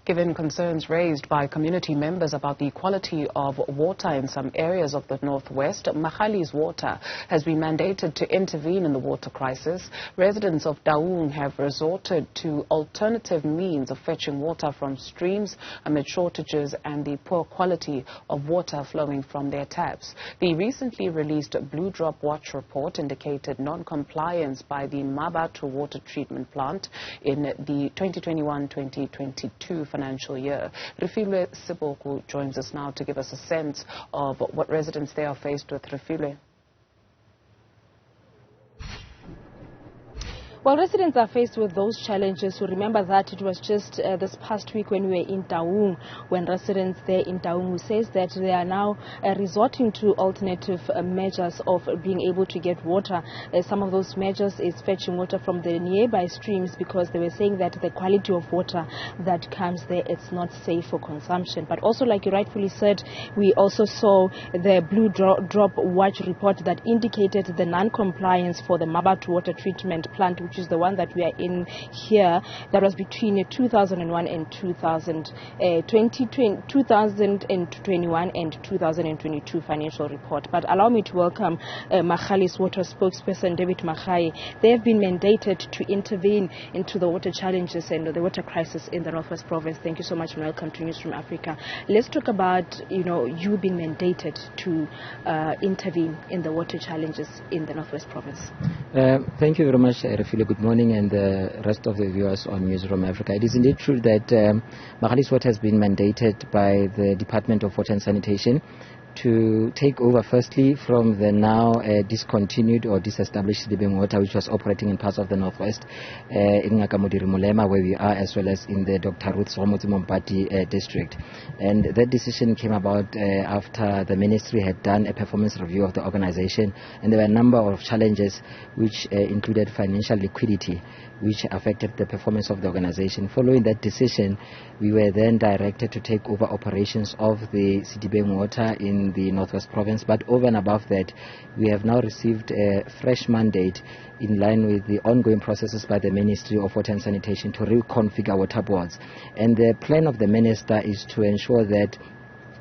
Given concerns raised by community members about the quality of water in some areas of the northwest, Magalies Water has been mandated to intervene in the water crisis. Residents of Daung have resorted to alternative means of fetching water from streams amid shortages and the poor quality of water flowing from their taps. The recently released Blue Drop Watch report indicated non-compliance by the Mabatu water treatment plant in the 2021-2022 financial year. Refiloe Seboko joins us now to give us a sense of what residents there are faced with. Refiloe. Well, residents are faced with those challenges. We remember that it was just this past week when we were in Daung, when residents there in Daung who says that they are now resorting to alternative measures of being able to get water. Some of those measures is fetching water from the nearby streams, because they were saying that the quality of water that comes there, it's not safe for consumption. But also, like you rightfully said, we also saw the Blue Drop Watch report that indicated the non-compliance for the Mabatu water treatment plant, which is the one that we are in here. That was between 2001 and 2021 and 2022 financial report. But allow me to welcome Magalies Water spokesperson David Magae. They have been mandated to intervene into the water challenges and the water crisis in the Northwest Province. Thank you so much and welcome to Newzroom Afrika. Let's talk about, you being mandated to intervene in the water challenges in the Northwest Province. Thank you very much, Refiloe. Good morning, and the rest of the viewers on Newzroom Afrika. It is indeed true that Magalies Water has been mandated by the Department of Water and Sanitation to take over firstly from the now discontinued or disestablished Sedibeng Water, which was operating in parts of the northwest, in Mulema, where we are, as well as in the Dr. Mompati district. And that decision came about after the ministry had done a performance review of the organization, and there were a number of challenges which included financial liquidity, which affected the performance of the organization. Following that decision, we were then directed to take over operations of the Sedibeng Water in the Northwest Province. But over and above that, we have now received a fresh mandate in line with the ongoing processes by the Ministry of Water and Sanitation to reconfigure water boards. And the plan of the minister is to ensure that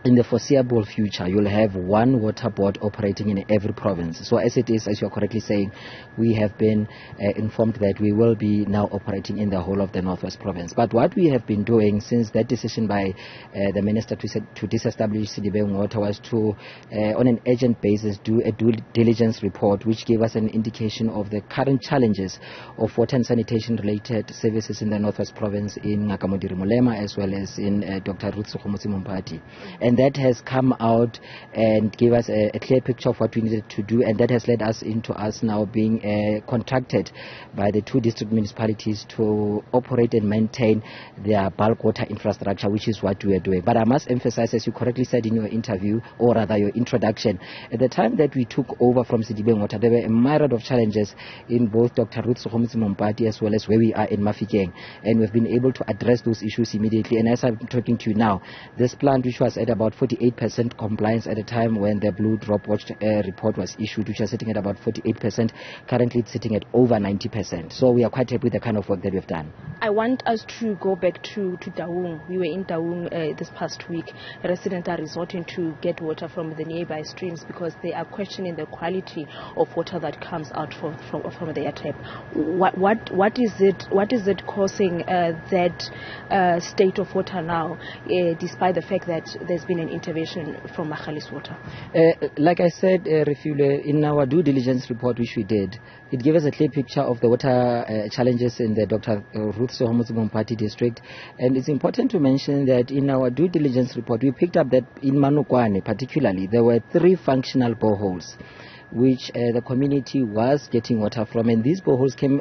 in the foreseeable future, you'll have one water board operating in every province. So as it is, as you're correctly saying, we have been informed that we will be now operating in the whole of the Northwest Province. But what we have been doing since that decision by the minister to disestablish Sedibeng Water was to, on an urgent basis, do a due diligence report, which gave us an indication of the current challenges of water and sanitation related services in the Northwest Province, in Mulema, as well as in Dr. Mompati. And that has come out and gave us a clear picture of what we needed to do, and that has led us into us now being contracted by the two district municipalities to operate and maintain their bulk water infrastructure, which is what we are doing. But I must emphasize, as you correctly said in your interview, or rather your introduction, at the time that we took over from Sedibeng Water, there were a myriad of challenges in both Dr. Mompati as well as where we are in Mafikeng, and we've been able to address those issues immediately. And as I'm talking to you now, this plant, which was at about 48% compliance at the time when the Blue Drop Watch report was issued, which was sitting at about 48%. Currently, it's sitting at over 90%. So we are quite happy with the kind of work that we've done. I want us to go back to Daung. We were in Daung this past week. Residents are resorting to get water from the nearby streams because they are questioning the quality of water that comes out from their tap. What is it causing that state of water now, despite the fact that there's been an intervention from Magalies Water? Like I said, Refiloe, in our due diligence report which we did, it gave us a clear picture of the water challenges in the Dr. Mompati district. And it's important to mention that in our due diligence report, we picked up that in Manukwane particularly, there were 3 functional boreholes which the community was getting water from, and these boreholes came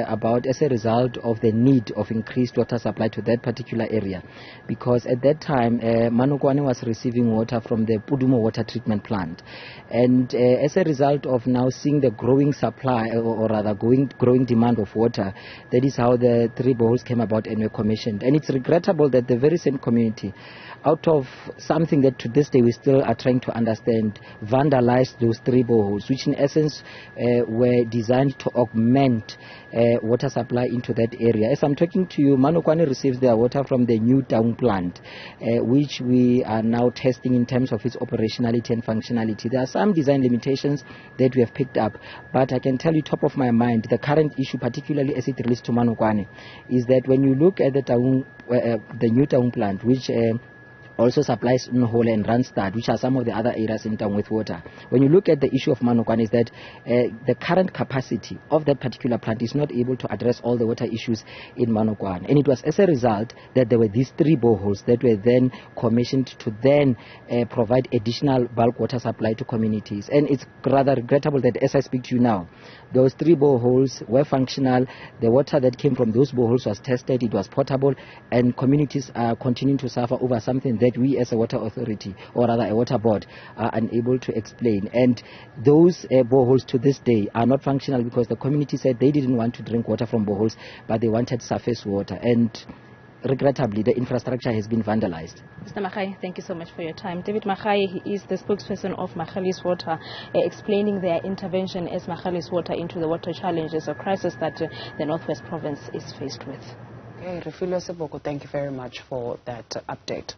about as a result of the need of increased water supply to that particular area, because at that time Manukwane was receiving water from the Pudumo water treatment plant, and as a result of now seeing the growing supply, or rather growing demand of water, that is how the 3 boreholes came about and were commissioned. And it's regrettable that the very same community, out of something that to this day we still are trying to understand, vandalized those 3 boreholes boreholes, which in essence were designed to augment water supply into that area. As I'm talking to you, Manokwane receives their water from the new Taung plant, which we are now testing in terms of its operationality and functionality. There are some design limitations that we have picked up, but I can tell you top of my mind, the current issue, particularly as it relates to Manokwane, is that when you look at the new Taung plant, which also supplies Nhole and Randstad, which are some of the other areas in town with water. When you look at the issue of Manokwane, is that the current capacity of that particular plant is not able to address all the water issues in Manokwane. And it was as a result that there were these 3 boreholes that were then commissioned to then provide additional bulk water supply to communities. And it's rather regrettable that as I speak to you now, those 3 boreholes were functional. The water that came from those boreholes was tested, it was potable, and communities are continuing to suffer over something that we as a water authority, or rather a water board, are unable to explain. And those boreholes to this day are not functional because the community said they didn't want to drink water from boreholes, but they wanted surface water. And regrettably, the infrastructure has been vandalized. Mr. Magae, thank you so much for your time. David Magae, he is the spokesperson of Magalies Water, explaining their intervention as Magalies Water into the water challenges or crisis that the Northwest Province is faced with. Okay, Refiloe Seboko, thank you very much for that update.